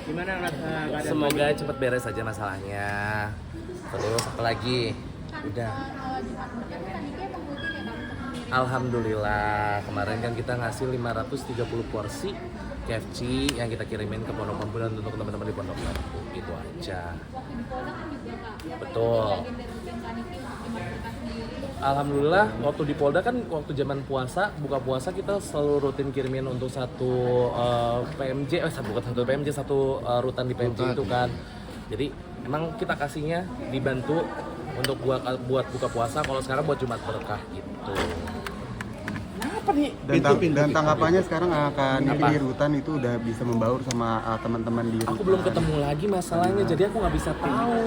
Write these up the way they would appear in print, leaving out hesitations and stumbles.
Gimana keadaan? Semoga cepat beres aja masalahnya. Terus apa lagi? Udah. Alhamdulillah, kemarin kan kita ngasih 530 porsi KFC yang kita kirimin ke Pondok Bambu dan untuk teman-teman di Pondok Bambu. Gitu aja. Betul. Alhamdulillah, waktu di Polda kan waktu zaman puasa, buka puasa kita selalu rutin kirimin untuk satu PMJ, bukan satu PMJ, satu rutan di PMJ itu kan. Jadi emang kita kasihnya dibantu untuk buat buka puasa, kalau sekarang buat Jumat Berkah gitu. Apa nih? Dan tanggapannya sekarang akan di rutan itu udah bisa membaur sama teman-teman di rutan. Aku belum ketemu lagi masalahnya, jadi aku nggak bisa tahu.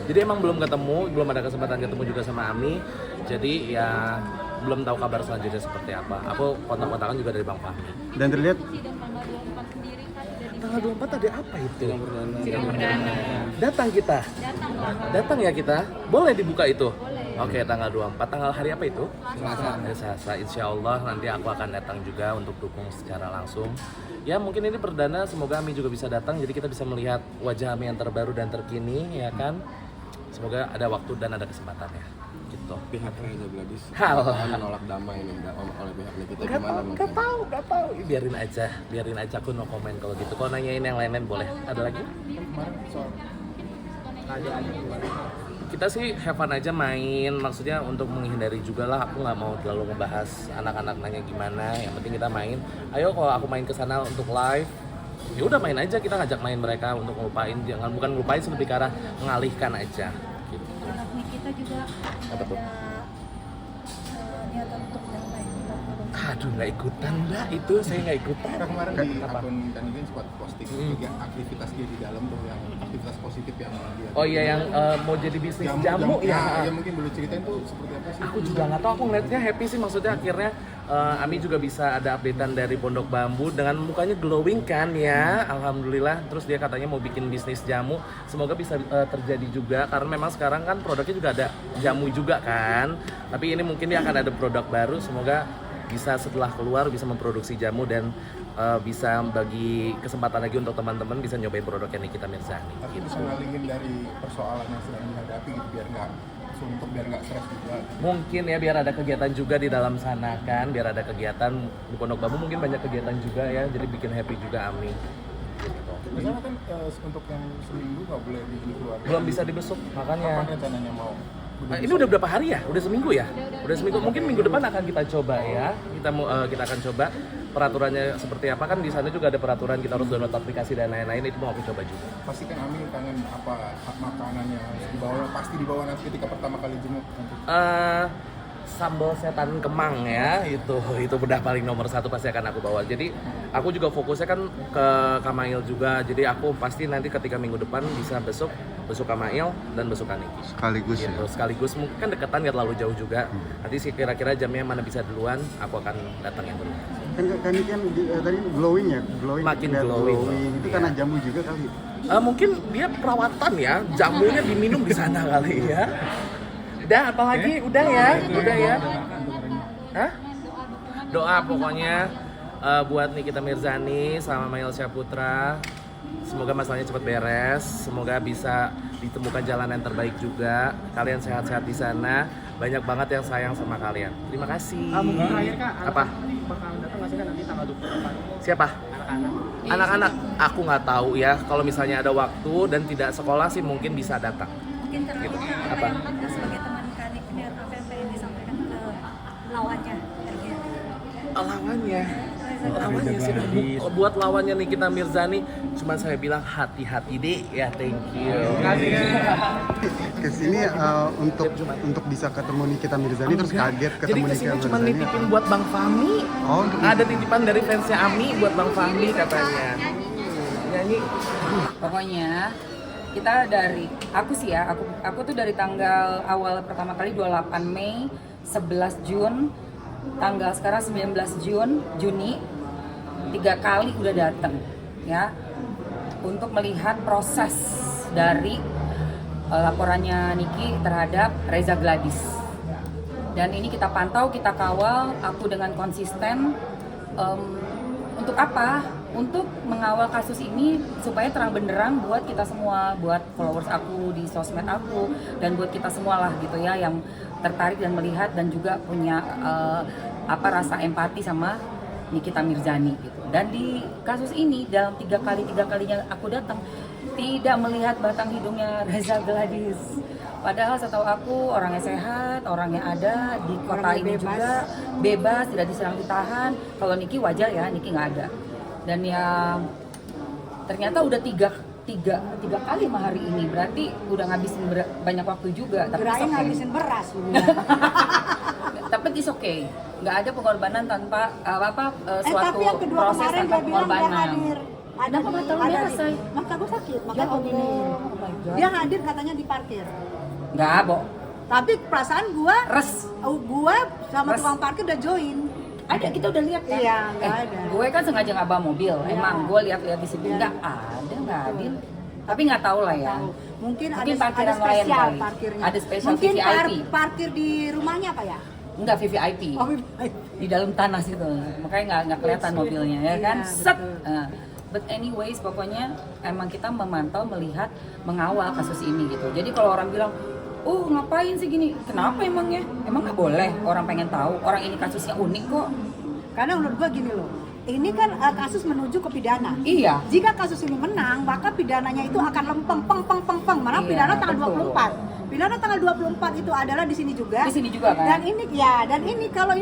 Jadi emang belum ketemu, belum ada kesempatan ketemu juga sama Ami. Jadi ya belum tahu kabar selanjutnya seperti apa. Aku kontak-kontakan juga dari Bang Fahmi. Dan terlihat Tanggal 24 ada apa itu? Sidang perdana. Datang kita. Datang ya kita. Boleh dibuka itu? Oke, tanggal 24. Tanggal hari apa itu? Selasa. Insya Allah nanti aku akan datang juga untuk dukung secara langsung. Ya mungkin ini perdana, semoga Ami juga bisa datang. Jadi kita bisa melihat wajah Ami yang terbaru dan terkini, ya kan? Semoga ada waktu dan ada kesempatannya. Gitu. Pihak Reza Gladys Hal. menolak damai ini oleh pihak kita gimana? Gak tahu. Biarin aja aku no comment kalau gitu. Kalau nanyain yang lain-lain boleh. Ada lagi? Kita sih have fun aja main, maksudnya untuk menghindari juga lah, aku nggak mau terlalu ngebahas anak-anak nanya gimana, yang penting kita main. Ayo kalau aku main ke sana untuk live, ya udah main aja, kita ngajak main mereka untuk ngelupain, bukan ngelupain sih, lebih ke arah mengalihkan aja gitu. Anak kita juga Apa tuh? niatan untuk yang lain. Aduh, nggak ikutan mbak, itu saya nggak ikutan. Kemarin di Apa? akun Daniden sempat posting juga aktivitas dia di dalam tuh, yang aktivitas positif yang dia. Oh iya, yang mau jadi bisnis jamu ya. Ya mungkin boleh ceritain tuh seperti apa sih? Aku juga nggak tahu, aku ngeliatnya happy sih, maksudnya akhirnya Ami juga bisa ada updatean dari Pondok Bambu dengan mukanya glowing kan ya, alhamdulillah. Terus dia katanya mau bikin bisnis jamu, semoga bisa terjadi juga karena memang sekarang kan produknya juga ada jamu juga kan. Tapi ini mungkin dia akan ada produk baru, semoga bisa setelah keluar bisa memproduksi jamu dan bisa bagi kesempatan lagi untuk teman-teman bisa nyobain produknya Nikita Mirzani. Tapi bisa ngalihin dari persoalan yang sedang dihadapi gitu, biar nggak suntuk, biar nggak stres juga. Mungkin ya biar ada kegiatan juga di dalam sana kan, biar ada kegiatan di Pondok Bambu, mungkin banyak kegiatan juga ya, jadi bikin happy juga Ami. Gitu. Misalnya kan untuk yang seminggu nggak boleh keluar. Belum bisa dibesuk makanya. Kapan rencananya mau? Ini udah berapa hari ya? Udah seminggu ya? Udah seminggu. Mungkin minggu depan akan kita coba ya. Kita akan coba peraturannya seperti apa, kan di sana juga ada peraturan, kita harus download aplikasi dan lain-lain, itu mau aku coba juga. Pasti kan Ami kangen apa makanan yang harus dibawa, pasti dibawa nanti ketika pertama kali jenguk nanti. Sambal setan Kemang ya, itu udah paling nomor satu, pasti akan aku bawa. Jadi aku juga fokusnya kan ke Kamail juga, jadi aku pasti nanti ketika minggu depan bisa besok Kamail dan besok Kaniki sekaligus gitu. ya. Sekaligus mungkin kan deketan, nggak terlalu jauh juga. Nanti sih kira-kira jamnya mana bisa duluan, aku akan datang yang dulu. Kan ini kan tadi glowing ya, Makin terlihat glowing. Itu Iya. karena jamu juga kali. Mungkin dia perawatan ya, jamunya diminum di sana kali ya. Udah, apalagi? Udah ya. Hah? Doa pokoknya buat Nikita Mirzani sama Mail Syaputra. Semoga masalahnya cepat beres, semoga bisa ditemukan jalan yang terbaik juga. Kalian sehat-sehat di sana. Banyak banget yang sayang sama kalian. Terima kasih. Mungkin terakhir Kak, Apa? bakal datang nggak sih Kak nanti tanggal 24? Siapa? Anak-anak. Anak-anak, aku nggak tahu ya. Kalau misalnya ada waktu dan tidak sekolah sih mungkin bisa datang. Mungkin terakhir Gitu. apa Apa? yang sebagai teman Kanik biar apa yang pengen disampaikan ke lawannya Ergen? Lawannya sih, buat lawannya Nikita Mirzani, cuma saya bilang hati-hati deh ya, thank you. Kesini untuk bisa ketemu Nikita Mirzani terus kaget Jadi ketemu kesini Nikita cuma Mirzani. nitipin buat Bang Fahmi. Oh, untuk Ada titipan dari fansnya Ami buat Bang Fahmi katanya. Nyanyi. Pokoknya kita aku tuh dari tanggal awal pertama kali 28 Mei, 11 Jun, tanggal sekarang 19 Juni, 3 kali udah datang ya untuk melihat proses dari laporannya Niki terhadap Reza Gladys. Dan ini kita pantau, kita kawal, aku dengan konsisten Untuk apa? Untuk mengawal kasus ini supaya terang benderang buat kita semua, buat followers aku di sosmed aku, dan buat kita semua lah gitu ya yang tertarik dan melihat dan juga punya rasa empati sama Nikita Mirzani gitu. Dan di kasus ini dalam tiga kalinya aku datang tidak melihat batang hidungnya Reza Gladys. Padahal setahu aku orangnya sehat, orangnya ada di kota ini juga bebas, tidak diserang ditahan. Kalau Niki wajar ya, Niki nggak ada. Dan ya ternyata udah tiga kali mah hari ini, berarti udah ngabisin banyak waktu juga. Tapi Kirain it's okay. ngabisin beras. Tapi it's okay, nggak ada pengorbanan tanpa suatu Tapi yang kedua proses kemarin tanpa dia bilang dia pengorbanan. hadir. Kenapa mata lu merah, Say? Mata gue sakit, Ya makanya begini. Allah, oh my God. Dia hadir katanya di parkir. Nggak, Bo. Tapi perasaan gua Res. sama Res. tukang parkir udah join. Ada, kita udah lihat kan? Iya, nggak ada. Gue kan sengaja nggak bawa mobil. Emang gue lihat di situ Iya. nggak ada, nggak hadir. Tapi nggak tahu lah ya. Tahu. Mungkin Mungkin ada parkiran lain spesial kali. parkirnya. Ada spesial Mungkin VVIP. parkir di rumahnya apa ya? Enggak VVIP. Oh, Di dalam tanah situ. Makanya nggak kelihatan mobilnya ya kan? Iya, Set. betul. Nah, but anyways, pokoknya emang kita memantau, melihat, mengawal kasus ini gitu. Jadi kalau orang bilang, oh ngapain sih gini? Kenapa emangnya? Emang nggak boleh? Orang pengen tahu. Orang ini kasusnya unik kok. Karena menurut gua gini loh. Ini kan kasus menuju ke pidana. Iya. Jika kasus ini menang, maka pidananya itu akan lempeng peng. Mana Iya, pidana tanggal betul. 24. Pidana tanggal 24 itu adalah di sini juga. Di sini juga kan? Dan ini kalau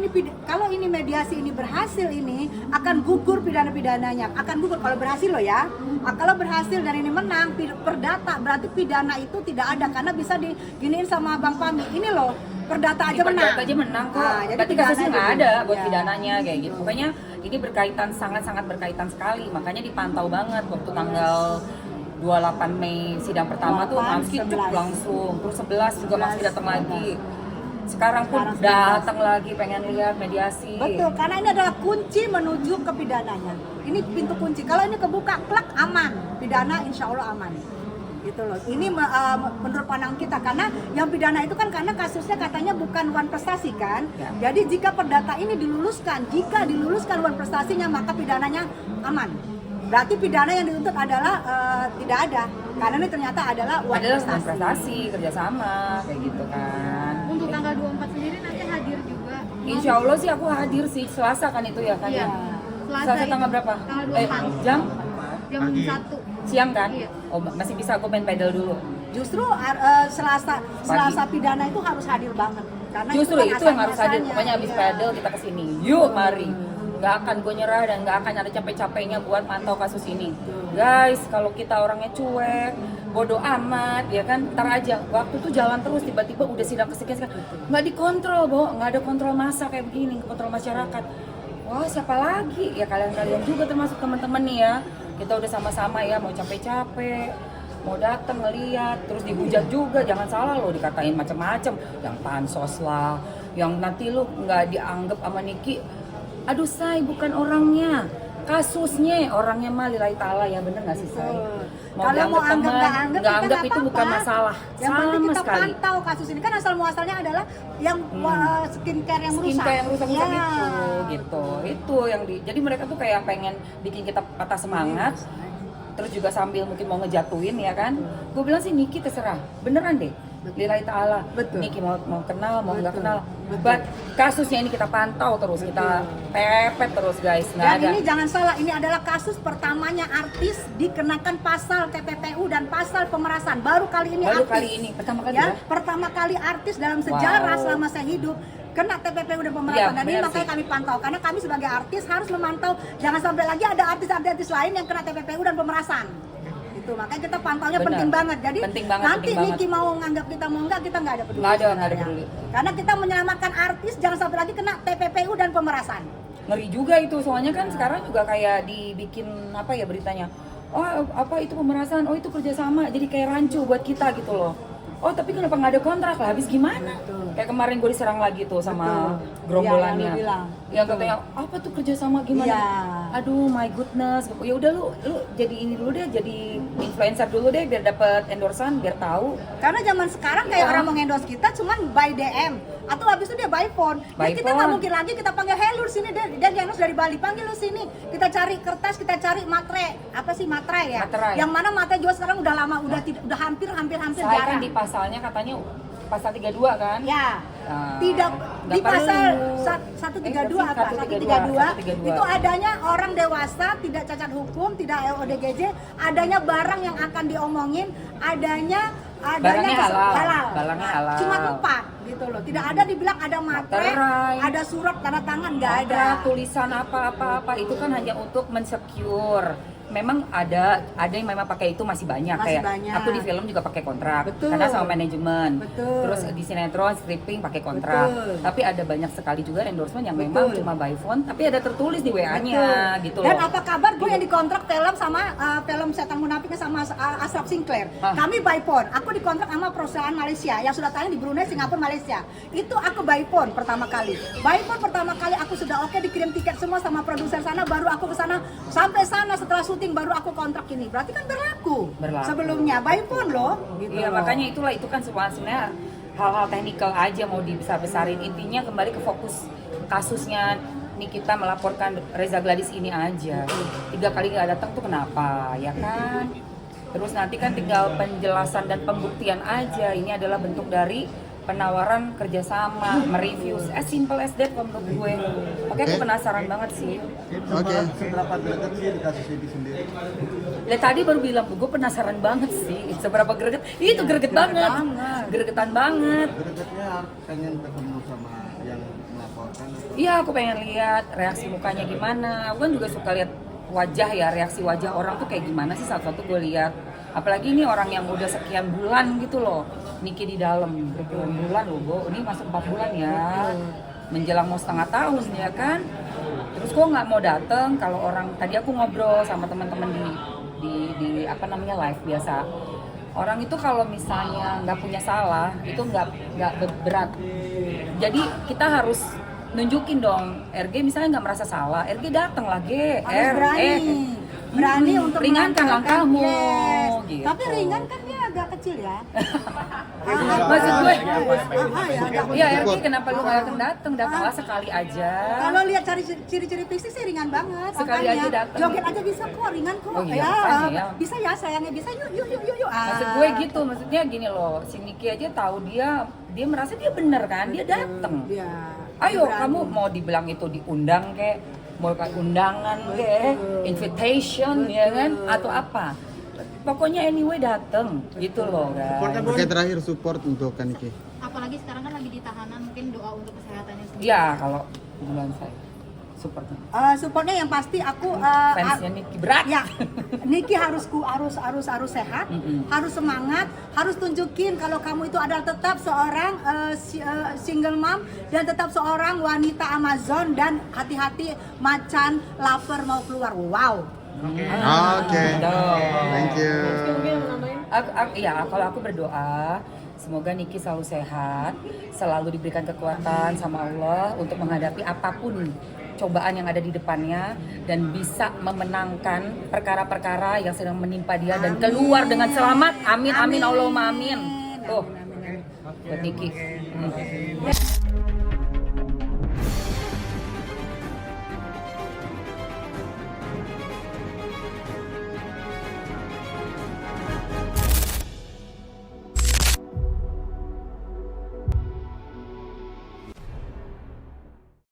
ini mediasi ini berhasil, ini akan gugur pidana-pidananya. Akan gugur kalau berhasil loh ya. Kalau berhasil dan ini menang perdata, berarti pidana itu tidak ada karena bisa diginiin sama Bang Pami. Ini loh, perdata aja menang. Perdata aja menang kok. Nah, jadi Berarti kasusnya pidana nggak gitu. ada buat Ya. pidananya kayak gitu. Pokoknya ini berkaitan, sangat-sangat berkaitan sekali. Makanya dipantau banget waktu tanggal 28 Mei sidang pertama tuh 28, Mamski cuk 11. langsung. Terus 11 juga Mamski datang lagi. Sekarang pun Sekarang 11. datang lagi pengen lihat mediasi. Betul, karena ini adalah kunci menuju ke pidananya. Ini pintu kunci. Kalau ini kebuka, klak, aman. Pidana insya Allah aman. Gitu loh. Ini menurut pandangan kita, karena yang pidana itu kan karena kasusnya katanya bukan wan prestasi kan. Ya. Jadi jika perdata ini jika diluluskan wan prestasinya, maka pidananya aman. Berarti pidana yang dituntut adalah tidak ada. Karena ini ternyata adalah wan Adalah prestasi. prestasi, kerjasama, kayak gitu kan. Untuk tanggal 24 sendiri nanti hadir juga. Insya Allah sih aku hadir sih, Selasa kan itu ya kan? Iya. Selasa tanggal itu, berapa? Tanggal 24. Jam? Jam 1. Siang kan? Iya. Oh masih bisa aku main pedal dulu. Justru Selasa pidana itu harus hadir banget. Karena Justru kan itu yang harus hadir. asal-muasalnya. Pokoknya habis Iya. pedal kita kesini. Yuk mari. Gak akan gue nyerah dan gak akan ada capek-capeknya buat mantau kasus ini. Guys, kalau kita orangnya cuek, bodoh amat, ya kan, ntar aja. Waktu tuh jalan terus, tiba-tiba udah sidang kesekian, nggak dikontrol, nggak ada kontrol massa kayak begini, kontrol masyarakat. Wah, siapa lagi? Ya kalian-kalian juga termasuk teman-teman nih ya. Kita udah sama-sama ya, mau capek-capek, mau datang ngeliat, terus dihujat juga, jangan salah loh, dikatain macam-macam, yang pansos lah, yang nanti lu nggak dianggap sama Niki. Aduh Say, bukan orangnya, kasusnya orangnya mah lillahi ta'ala ya, bener nggak sih Say? Kalau mau anggap nggak anggap, nggak kita anggap nggak itu bukan apa-apa. masalah, Yang penting sama kita sekali. pantau kasus ini, kan asal muasalnya adalah yang skincare yang rusak. Skincare yang rusak-rusak Ya. itu yang jadi mereka tuh kayak pengen bikin kita patah semangat, terus juga sambil mungkin mau ngejatuhin ya kan. Gue bilang sih Niki terserah, beneran deh, lillahi ta'ala. Betul. Niki mau kenal mau nggak Betul. kenal, Betul. but kasusnya ini kita pantau terus, kita pepet terus guys, nggak Dan ada. ini jangan salah, ini adalah kasus pertamanya artis dikenakan pasal TPPU dan pasal pemerasan. Baru kali ini Baru artis. kali ini, pertama kali ya. ya? Pertama kali artis dalam sejarah Wow. selama saya hidup kena TPPU dan pemerasan. Iya, Dan ini benar makanya sih. kami pantau, karena kami sebagai artis harus memantau jangan sampai lagi ada artis-artis lain yang kena TPPU dan pemerasan. Itu makanya kita pantaunya Benar. penting banget. Jadi Penting banget, nanti penting banget. Niki mau nganggap kita mau enggak, kita nggak ada peduli. Nggak ada sebenarnya. peduli. Karena kita menyelamatkan artis jangan sampai lagi kena TPPU dan pemerasan. Ngeri juga itu, soalnya kan sekarang juga kayak dibikin apa ya beritanya, oh apa itu pemerasan, oh itu kerjasama, jadi kayak rancu buat kita gitu loh. oh tapi kenapa nggak ada kontrak lah, habis gimana? Kayak kemarin gue diserang lagi tuh sama gerombolannya. Yang lu bilang. Yang katanya apa tuh kerjasama gimana? Iya. Aduh my goodness, ya udah lu jadi ini dulu deh, jadi influencer dulu deh biar dapat endorsan, biar tahu. Karena zaman sekarang kayak orang mau endorse kita cuman by DM atau habis itu dia by phone. By Jadi kita phone. nggak mungkin lagi kita panggil, hey lu sini deh, dia endorse dari Bali, panggil lu sini. Kita cari kertas, kita cari materai, apa sih materai ya? Materai. Yang mana materai juga sekarang udah lama, udah hampir Saya jarang. kan di pasalnya katanya pasal 32 kan? Ya, Nah, tidak nggak di pasal perlu. 132 apa? 132. 132 itu adanya orang dewasa, tidak cacat hukum, tidak ODGJ, adanya barang yang akan diomongin, adanya Barangnya halal. Barangnya halal. Cuma 4 gitu loh. Tidak ada dibilang ada materai, Materai. ada surat tanda tangan, nggak ada. Kontrak, tulisan apa-apa itu kan hanya untuk mensecure. Memang ada yang memang pakai itu masih banyak. Masih Kayak banyak. aku di film juga pakai kontrak Betul. karena sama manajemen. Betul. Terus di sinetron stripping pakai kontrak. Betul. Tapi ada banyak sekali juga endorsement yang Betul. memang cuma by phone tapi ada tertulis di WA-nya gitu Dan loh. apa kabar gue yang dikontrak film sama film Setan Munafiknya sama Ashraf Sinclair. Hah? Kami by phone. Aku dikontrak sama perusahaan Malaysia yang sudah tayang di Brunei, Singapura, Malaysia. Itu aku by phone pertama kali. By phone pertama kali aku sudah oke, dikirim tiket semua sama produser sana, baru aku ke sana. Sampai sana setelah syuting baru aku kontrak ini. Berarti kan berlaku. Sebelumnya by phone loh. Gitu Iya, loh. makanya itu kan sebenarnya hal-hal teknikal aja mau dibesar-besarin. Intinya kembali ke fokus kasusnya Nikita melaporkan Reza Gladys ini aja. 3 kali nggak datang tuh kenapa, ya kan? Terus nanti kan tinggal penjelasan dan pembuktian aja. Ini adalah bentuk dari penawaran kerjasama, mereview, as simple as that kalau menurut gue. Makanya aku penasaran banget sih. Oke. Seberapa greget sih di kasus ini sendiri? Ya tadi baru bilang, gue penasaran banget sih seberapa greget. Itu greget banget. Gregetan banget. Gregetnya pengen ketemu sama yang melaporkan. Iya, aku pengen lihat reaksi mukanya gimana. Aku kan juga suka lihat wajah ya, reaksi wajah orang tuh kayak gimana sih, satu-satu gue lihat. Apalagi ini orang yang udah sekian bulan gitu loh, Niki di dalam berbulan-bulan loh, Bo. Ini masuk 4 bulan ya, menjelang mau setengah tahun ya kan. Terus kok nggak mau dateng kalau orang, tadi aku ngobrol sama teman-teman di apa namanya live biasa. Orang itu kalau misalnya nggak punya salah itu nggak berat. Jadi kita harus nunjukin dong, RG misalnya nggak merasa salah, RG datang lah Harus berani untuk ringankan mengantarkan, langkahmu. yes. Gitu. Tapi ringan kan dia agak kecil ya. Maksud gue, ya, iya RG kenapa lu nggak datang? Datanglah sekali aja. Kalau lihat cari ciri-ciri fisik sih ringan banget. Sekali makanya. aja datang. Joget aja bisa kok, ringan kok. Oh iya, ya, makanya ya. bisa ya sayangnya, bisa yuk. Maksud gue gitu, maksudnya gini loh, si Niki aja tahu dia merasa dia bener kan, dia datang. Iya. Ayo Berani. kamu mau dibilang itu diundang kek, mau kayak undangan kek, invitation ya kan, atau apa? Pokoknya anyway dateng gitu loh guys. Oke, terakhir support untuk Kaniki. Apalagi sekarang kan lagi di tahanan, mungkin doa untuk kesehatannya sendiri. Iya kalau bulan saya supportnya. Supportnya yang pasti aku Fansnya Niki berat. Ya, Niki harus sehat, harus semangat, harus tunjukin kalau kamu itu adalah tetap seorang single mom dan tetap seorang wanita Amazon, dan hati-hati macan lapar mau keluar. Wow. Oke. Thank you. Ya kalau aku berdoa semoga Niki selalu sehat, selalu diberikan kekuatan sama Allah untuk menghadapi apapun cobaan yang ada di depannya dan bisa memenangkan perkara-perkara yang sedang menimpa dia dan keluar dengan selamat. Amin amin Allahumma amin. Tuh buat Niki.